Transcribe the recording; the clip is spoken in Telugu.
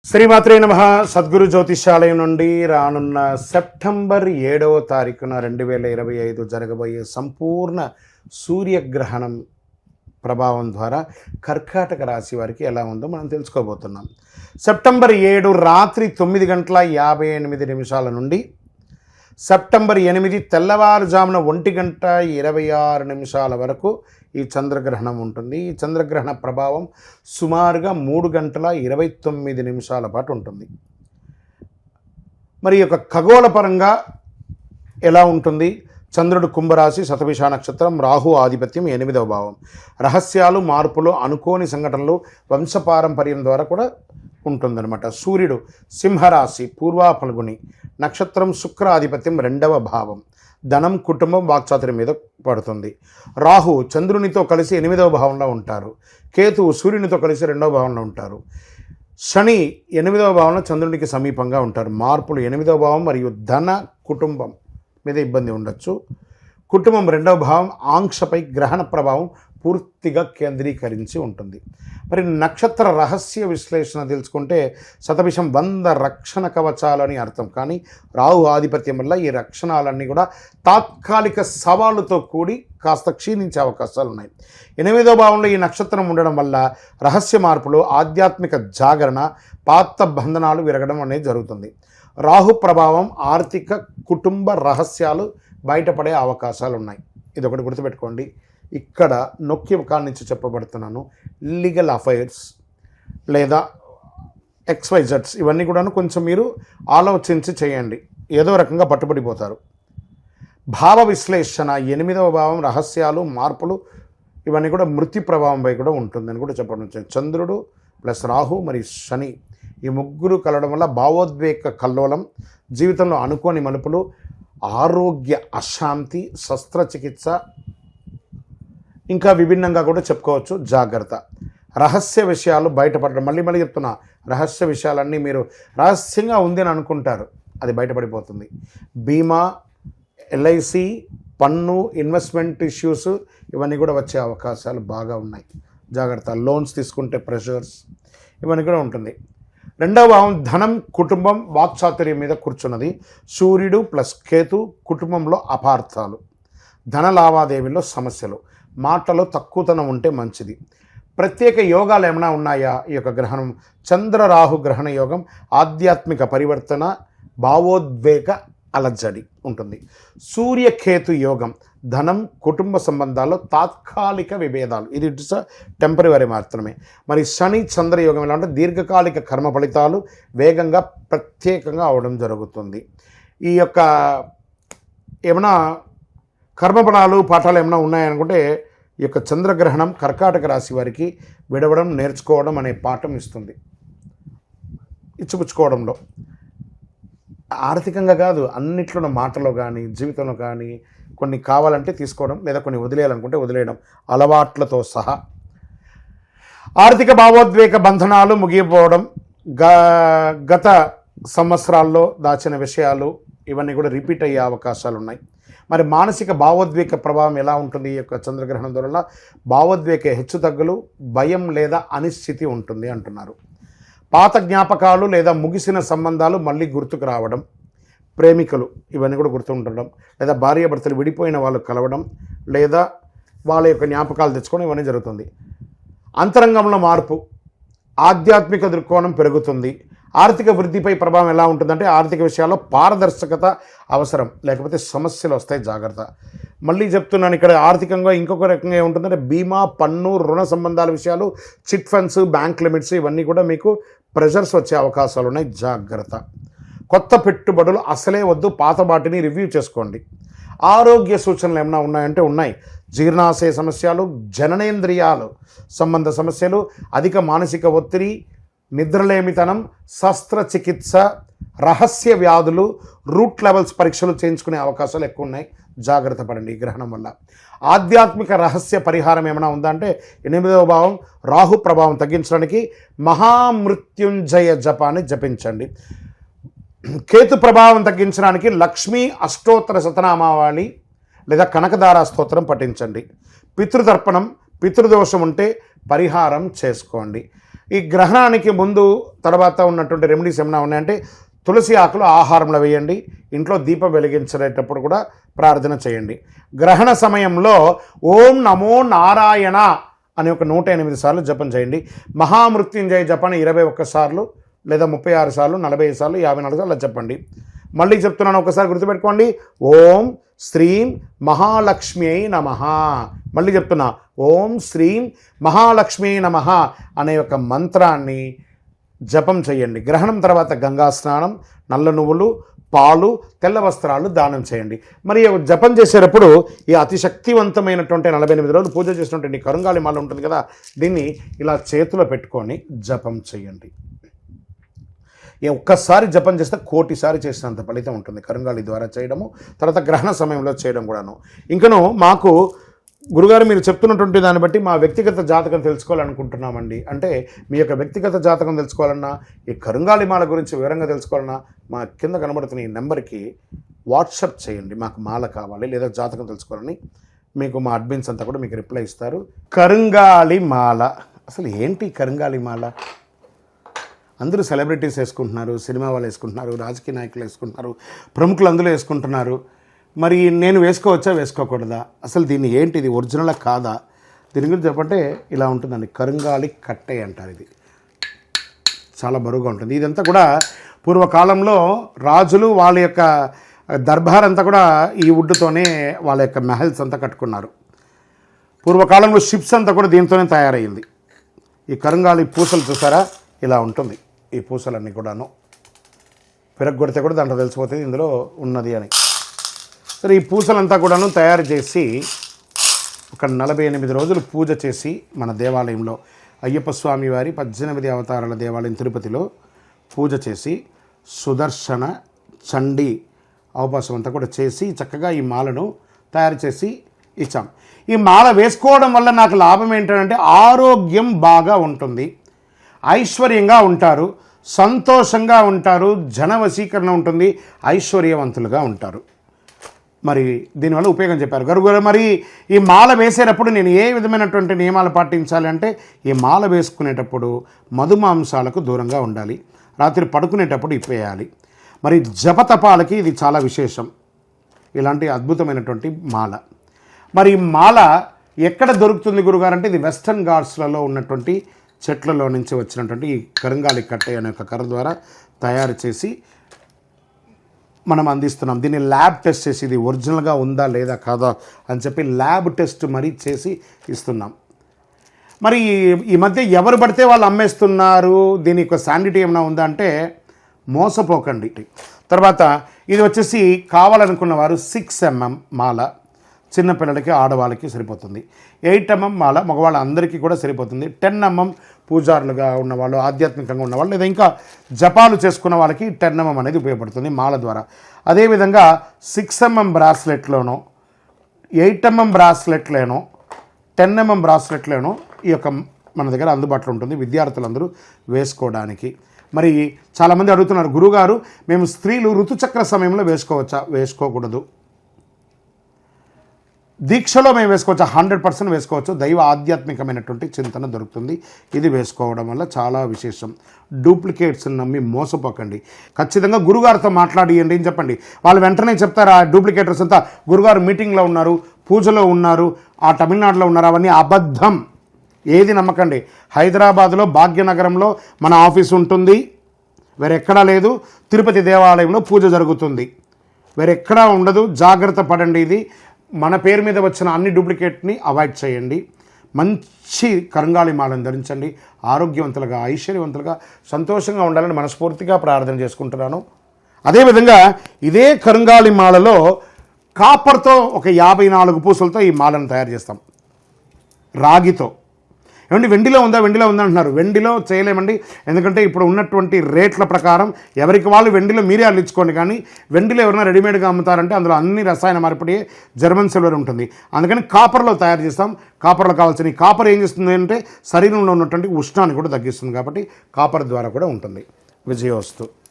శ్రీమాత్రే నమః. సద్గురు జ్యోతిష్యాలయం నుండి రానున్న సెప్టెంబర్ 7వ తారీఖున 2025 జరగబోయే సంపూర్ణ సూర్యగ్రహణం ప్రభావం ద్వారా కర్కాటక రాశి వారికి ఎలా ఉందో మనం తెలుసుకోబోతున్నాం. సెప్టెంబర్ 7 రాత్రి 9:58 నుండి సెప్టెంబర్ 8 తెల్లవారుజామున 1:26 వరకు ఈ చంద్రగ్రహణం ఉంటుంది. ఈ చంద్రగ్రహణ ప్రభావం సుమారుగా 3:29 పాటు ఉంటుంది. మరి యొక్క ఖగోళ పరంగా ఎలా ఉంటుంది? చంద్రుడు కుంభరాశి, శతభిష నక్షత్రం, రాహు ఆధిపత్యం 8వ భావం. రహస్యాలు, మార్పులు, అనుకోని సంఘటనలు, వంశపారంపర్యం ద్వారా కూడా ఉంటుందన్నమాట. సూర్యుడు సింహరాశి, పూర్వా ఫల్గుని నక్షత్రం, శుక్ర ఆధిపత్యం 2వ భావం. ధనం, కుటుంబం, వాక్చాతుర్యం మీద పడుతుంది. రాహు చంద్రునితో కలిసి 8వ భావంలో ఉంటారు. కేతువు సూర్యునితో కలిసి 2వ భావంలో ఉంటారు. శని 8వ భావంలో చంద్రునికి సమీపంగా ఉంటారు. మార్పులు 8వ భావం మరియు ధన, కుటుంబం మీద ఇబ్బంది ఉండొచ్చు. కుటుంబం 2వ భావం, ఆంక్షపై గ్రహణ ప్రభావం పూర్తిగా కేంద్రీకరించి ఉంటుంది. మరి నక్షత్ర రహస్య విశ్లేషణ తెలుసుకుంటే శతభిషం 100 రక్షణ కవచాలు అని అర్థం. కానీ రాహు ఆధిపత్యం వల్ల ఈ రక్షణాలన్నీ కూడా తాత్కాలిక సవాలుతో కూడి కాస్త క్షీణించే అవకాశాలు ఉన్నాయి. 8వ భావంలో ఈ నక్షత్రం ఉండడం వల్ల రహస్య మార్పులు, ఆధ్యాత్మిక జాగరణ, పాత బంధనాలు విరగడం అనేది జరుగుతుంది. రాహు ప్రభావం ఆర్థిక, కుటుంబ రహస్యాలు బయటపడే అవకాశాలు ఉన్నాయి. ఇది ఒకటి గుర్తుపెట్టుకోండి. ఇక్కడ నొక్కి కాడి నుంచి చెప్పబడుతున్నాను. లీగల్ అఫైర్స్ లేదా XYZs ఇవన్నీ కూడా కొంచెం మీరు ఆలోచించి చేయండి. ఏదో రకంగా పట్టుబడిపోతారు. భావ విశ్లేషణ 8వ భావం, రహస్యాలు, మార్పులు ఇవన్నీ కూడా మృత్యు ప్రభావంపై కూడా ఉంటుందని కూడా చెప్పడం. చంద్రుడు ప్లస్ రాహు మరియు శని ఈ ముగ్గురు కలవడం వల్ల భావోద్వేగ కల్లోలం, జీవితంలో అనుకోని మలుపులు, ఆరోగ్య అశాంతి, శస్త్రచికిత్స, ఇంకా విభిన్నంగా కూడా చెప్పుకోవచ్చు. జాగ్రత్త. రహస్య విషయాలు బయటపడడం. మళ్ళీ చెప్తున్నా, రహస్య విషయాలన్నీ మీరు రహస్యంగా ఉంది అని అనుకుంటారు, అది బయటపడిపోతుంది. బీమా, LIC, పన్ను, ఇన్వెస్ట్మెంట్ ఇష్యూస్ ఇవన్నీ కూడా వచ్చే అవకాశాలు బాగా ఉన్నాయి. జాగ్రత్త. లోన్స్ తీసుకుంటే ప్రెషర్స్ ఇవన్నీ కూడా ఉంటుంది. 2వ భావం ధనం, కుటుంబం, వాక్చాతుర్యం మీద కూర్చున్నది. సూర్యుడు ప్లస్ కేతు కుటుంబంలో అపార్థాలు, ధన లావాదేవీల్లో సమస్యలు, మాటలో తక్కువతనం ఉంటే మంచిది. ప్రత్యేక యోగాలు ఏమైనా ఉన్నాయా? ఈ యొక్క గ్రహణం చంద్రరాహు గ్రహణ యోగం, ఆధ్యాత్మిక పరివర్తన, భావోద్వేగ అలజడి ఉంటుంది. సూర్యకేతు యోగం ధనం, కుటుంబ సంబంధాల్లో తాత్కాలిక విభేదాలు, ఇది ఇట్స్ టెంపరరీ మాత్రమే. మరి శని చంద్ర యోగం ఎలా అంటే దీర్ఘకాలిక కర్మ ఫలితాలు వేగంగా ప్రత్యేకంగా అవడం జరుగుతుంది. ఈ యొక్క ఏమైనా కర్మఫలాలు, పాఠాలు ఏమైనా ఉన్నాయనుకుంటే ఈ యొక్క చంద్రగ్రహణం కర్కాటక రాశి వారికి విడవడం, నేర్చుకోవడం అనే పాఠం ఇస్తుంది. ఇచ్చిపుచ్చుకోవడంలో ఆర్థికంగా కాదు, అన్నిట్లో మాటలో కానీ జీవితంలో కానీ కొన్ని కావాలంటే తీసుకోవడం, లేదా కొన్ని వదిలేయాలనుకుంటే వదిలేయడం, అలవాట్లతో సహా. ఆర్థిక భావోద్వేగ బంధనాలు ముగిపోవడం, గత సంవత్సరాల్లో దాచిన విషయాలు ఇవన్నీ కూడా రిపీట్ అయ్యే అవకాశాలు ఉన్నాయి. మరి మానసిక భావోద్వేగ ప్రభావం ఎలా ఉంటుంది? ఈ యొక్క చంద్రగ్రహణం వల్ల భావోద్వేగ హెచ్చుతగ్గులు, భయం లేదా అనిశ్చితి ఉంటుంది అంటున్నారు. పాత జ్ఞాపకాలు లేదా ముగిసిన సంబంధాలు మళ్ళీ గుర్తుకు రావడం, ప్రేమికులు ఇవన్నీ కూడా గుర్తుండడం, లేదా భార్యాభర్తలు విడిపోయిన వాళ్ళు కలవడం, లేదా వాళ్ళ యొక్క జ్ఞాపకాలు తెచ్చుకోవడం ఇవన్నీ జరుగుతుంది. అంతరంగంలో మార్పు, ఆధ్యాత్మిక దృక్కోణం పెరుగుతుంది. ఆర్థిక వృద్ధిపై ప్రభావం ఎలా ఉంటుందంటే ఆర్థిక విషయాల్లో పారదర్శకత అవసరం, లేకపోతే సమస్యలు వస్తాయి. జాగ్రత్త. మళ్ళీ చెప్తున్నాను, ఇక్కడ ఆర్థికంగా ఇంకొక రకంగా ఏముంటుందంటే బీమా, పన్ను, రుణ సంబంధాల విషయాలు, చిట్ ఫండ్స్, బ్యాంక్ లిమిట్స్ ఇవన్నీ కూడా మీకు ప్రెషర్స్ వచ్చే అవకాశాలు ఉన్నాయి. జాగ్రత్త. కొత్త పెట్టుబడులు అసలే వద్దు, పాత వాటిని రివ్యూ చేసుకోండి. ఆరోగ్య సూచనలు ఏమైనా ఉన్నాయంటే ఉన్నాయి. జీర్ణాశయ సమస్యలు, జననేంద్రియాలు సంబంధ సమస్యలు, అధిక మానసిక ఒత్తిడి, నిద్రలేమితనం, శస్త్రచికిత్స, రహస్య వ్యాధులు, రూట్ లెవెల్స్ పరీక్షలు చేయించుకునే అవకాశాలు ఎక్కువ ఉన్నాయి. జాగ్రత్త పడండి ఈ గ్రహణం వల్ల. ఆధ్యాత్మిక రహస్య పరిహారం ఏమైనా ఉందంటే 8వ భావం రాహు ప్రభావం తగ్గించడానికి మహామృత్యుంజయ జపాన్ని జపించండి. కేతు ప్రభావం తగ్గించడానికి లక్ష్మీ అష్టోత్తర శతనామావళి లేదా కనకదార స్తోత్రం పఠించండి. పితృతర్పణం, పితృదోషం ఉంటే పరిహారం చేసుకోండి. ఈ గ్రహణానికి ముందు తర్వాత ఉన్నటువంటి రెమెడీస్ ఏమైనా ఉన్నాయంటే తులసి ఆకులు ఆహారంలో వేయండి, ఇంట్లో దీపం వెలిగించేటప్పుడు కూడా ప్రార్థన చేయండి. గ్రహణ సమయంలో ఓం నమో నారాయణ అని ఒక 108 సార్లు జపం చేయండి. మహామృత్యుంజయ జపాన్ని 21 సార్లు లేదా 36 సార్లు, 45 సార్లు, 54 సార్లు చెప్పండి. మళ్ళీ చెప్తున్నాను, ఒకసారి గుర్తుపెట్టుకోండి. ఓం శ్రీం మహాలక్ష్మ్యై నమః. మళ్ళీ చెప్తున్నా, ఓం శ్రీం మహాలక్ష్మ్యై నమః అనే ఒక మంత్రాన్ని జపం చేయండి. గ్రహణం తర్వాత గంగా స్నానం, నల్ల నువ్వులు, పాలు, తెల్ల వస్త్రాలు దానం చేయండి. మరి జపం చేసేటప్పుడు ఈ అతి శక్తివంతమైనటువంటి 48 రోజులు పూజ చేసినటువంటి కరుంగాళి మాల ఉంటుంది కదా, దీన్ని ఇలా చేతిలో పెట్టుకొని జపం చేయండి. ఒక్కసారి జపం చేస్తే 1,000,000 సారి చేసినంత ఫలితం ఉంటుంది కరుంగాళి ద్వారా చేయడము, తర్వాత గ్రహణ సమయంలో చేయడం కూడాను. ఇంకను మాకు గురుగారు మీరు చెప్తున్నటువంటి దాన్ని బట్టి మా వ్యక్తిగత జాతకం తెలుసుకోవాలనుకుంటున్నామండి అంటే, మీ యొక్క వ్యక్తిగత జాతకం తెలుసుకోవాలన్నా, ఈ కరుంగాళి మాల గురించి వివరంగా తెలుసుకోవాలన్నా మా కింద కనబడుతున్న ఈ నెంబర్కి వాట్సాప్ చేయండి. మాకు మాల కావాలి లేదా జాతకం తెలుసుకోవాలని, మీకు మా అడ్మిన్స్ అంతా కూడా మీకు రిప్లై ఇస్తారు. కరుంగాళి మాల అసలు ఏంటి? కరుంగాళి మాల అందరూ సెలబ్రిటీస్ వేసుకుంటున్నారు, సినిమా వాళ్ళు వేసుకుంటున్నారు, రాజకీయ నాయకులు వేసుకుంటున్నారు, ప్రముఖులు అందులో వేసుకుంటున్నారు. మరి నేను వేసుకోవచ్చా వేసుకోకూడదా? అసలు దీన్ని ఏంటి, ఇది ఒరిజినలా కాదా? దీని గురించి చెప్పంటే ఇలా ఉంటుందండి. కరుంగాళి కట్టె అంటారు. ఇది చాలా బరువుగా ఉంటుంది. ఇదంతా కూడా పూర్వకాలంలో రాజులు వాళ్ళ యొక్క దర్బార్ అంతా కూడా ఈ వుడ్తోనే వాళ్ళ యొక్క మెహల్స్ అంతా కట్టుకున్నారు. పూర్వకాలంలో షిప్స్ అంతా కూడా దీంతోనే తయారైంది. ఈ కరుంగాళి పూసలు చూసారా, ఇలా ఉంటుంది. ఈ పూసలన్నీ కూడాను పిరగొడితే కూడా దాంట్లో తెలిసిపోతుంది ఇందులో ఉన్నది అని. సరే, ఈ పూసలంతా కూడాను తయారు చేసి ఒక 48 రోజులు పూజ చేసి మన దేవాలయంలో అయ్యప్ప స్వామి వారి 18 అవతారాల దేవాలయం తిరుపతిలో పూజ చేసి సుదర్శన చండీ అవకాశం అంతా కూడా చేసి చక్కగా ఈ మాలను తయారు చేసి ఇచ్చాం. ఈ మాల వేసుకోవడం వల్ల నాకు లాభం ఏంటంటే ఆరోగ్యం బాగా ఉంటుంది, ఐశ్వర్యంగా ఉంటారు, సంతోషంగా ఉంటారు, జన వశీకరణ ఉంటుంది, ఐశ్వర్యవంతులుగా ఉంటారు. మరి దీనివల్ల ఉపయోగం చెప్పారు గురుగారు. మరి ఈ మాల వేసేటప్పుడు నేను ఏ విధమైనటువంటి నియమాలు పాటించాలి అంటే, ఈ మాల వేసుకునేటప్పుడు మధుమాంసాలకు దూరంగా ఉండాలి, రాత్రి పడుకునేటప్పుడు ఇప్పేయాలి. మరి జపతపాలకి ఇది చాలా విశేషం, ఇలాంటి అద్భుతమైనటువంటి మాల. మరి ఈ మాల ఎక్కడ దొరుకుతుంది గురుగారు అంటే, ఇది వెస్టర్న్ ఘాట్స్లలో ఉన్నటువంటి చెట్లలో నుంచి వచ్చినటువంటి ఈ కరుంగాళి కట్టె అనే ఒక కర్ర ద్వారా తయారు చేసి మనం అందిస్తున్నాం. దీన్ని ల్యాబ్ టెస్ట్ చేసి ఇది ఒరిజినల్గా ఉందా లేదా కాదా అని చెప్పి ల్యాబ్ టెస్ట్ మరీ చేసి ఇస్తున్నాం. మరి ఈ మధ్య ఎవరు పడితే వాళ్ళు అమ్మేస్తున్నారు, దీని యొక్క శానిటీ ఏమైనా ఉందా అంటే మోసపోకండి. తర్వాత ఇది వచ్చేసి కావాలనుకున్న వారు 6 mm మాల చిన్నపిల్లలకి ఆడవాళ్ళకి సరిపోతుంది, 8 mm మాల మగవాళ్ళ అందరికీ కూడా సరిపోతుంది, 10 mm పూజారులుగా ఉన్నవాళ్ళు, ఆధ్యాత్మికంగా ఉన్నవాళ్ళు లేదా ఇంకా జపాలు చేసుకున్న వాళ్ళకి 10 mm అనేది ఉపయోగపడుతుంది మాల ద్వారా. అదేవిధంగా 6 mm బ్రాస్లెట్లోనో 8 mm బ్రాస్లెట్లోనో 10 mm బ్రాస్లెట్లోనో ఈ యొక్క మన దగ్గర అందుబాటులో ఉంటుంది విద్యార్థులందరూ వేసుకోవడానికి. మరి చాలామంది అడుగుతున్నారు, గురుగారు మేము స్త్రీలు ఋతుచక్ర సమయంలో వేసుకోవచ్చా? వేసుకోకూడదు. దీక్షలో మేము వేసుకోవచ్చు, 100% వేసుకోవచ్చు. దైవ ఆధ్యాత్మికమైనటువంటి చింతన దొరుకుతుంది. ఇది వేసుకోవడం వల్ల చాలా విశేషం. డూప్లికేట్స్ నమ్మి మోసపోకండి. ఖచ్చితంగా గురుగారితో మాట్లాడియండి అని చెప్పండి. వాళ్ళు వెంటనే చెప్తారు, ఆ డూప్లికేటర్స్ అంతా గురుగారు మీటింగ్లో ఉన్నారు, పూజలో ఉన్నారు, ఆ తమిళనాడులో ఉన్నారు, అవన్నీ అబద్ధం. ఏది నమ్మకండి. హైదరాబాద్లో భాగ్యనగరంలో మన ఆఫీస్ ఉంటుంది, వేరెక్కడా లేదు. తిరుపతి దేవాలయంలో పూజ జరుగుతుంది, వేరెక్కడా ఉండదు. జాగ్రత్త పడండి. ఇది మన పేరు మీద వచ్చిన అన్ని డూప్లికేట్ని అవాయిడ్ చేయండి. మంచి కరుంగాళి మాలను ధరించండి. ఆరోగ్యవంతులుగా, ఐశ్వర్యవంతులుగా, సంతోషంగా ఉండాలని మనస్ఫూర్తిగా ప్రార్థన చేసుకుంటున్నాను. అదేవిధంగా ఇదే కరుంగాళి మాలలో కాపర్తో ఒక 54 పూసలతో ఈ మాలను తయారు చేస్తాం, రాగితో. ఏమండి వెండిలో ఉందా అంటున్నారు. వెండిలో చేయలేమండి, ఎందుకంటే ఇప్పుడు ఉన్నటువంటి రేట్ల ప్రకారం ఎవరికి వాళ్ళు వెండిలో మీరే అల్లించుకోండి. కానీ వెండిలో ఎవరైనా రెడీమేడ్గా అమ్ముతారంటే అందులో అన్ని రసాయన మార్పిడి, జర్మన్ సిల్వర్ ఉంటుంది. అందుకని కాపర్లో తయారు చేస్తాం. కాపర్లో కావాల్సిన ఈ కాపర్ ఏం చేస్తుంది అంటే శరీరంలో ఉన్నటువంటి ఉష్ణాన్ని కూడా తగ్గిస్తుంది, కాబట్టి కాపర్ ద్వారా కూడా ఉంటుంది. విజయోస్తు.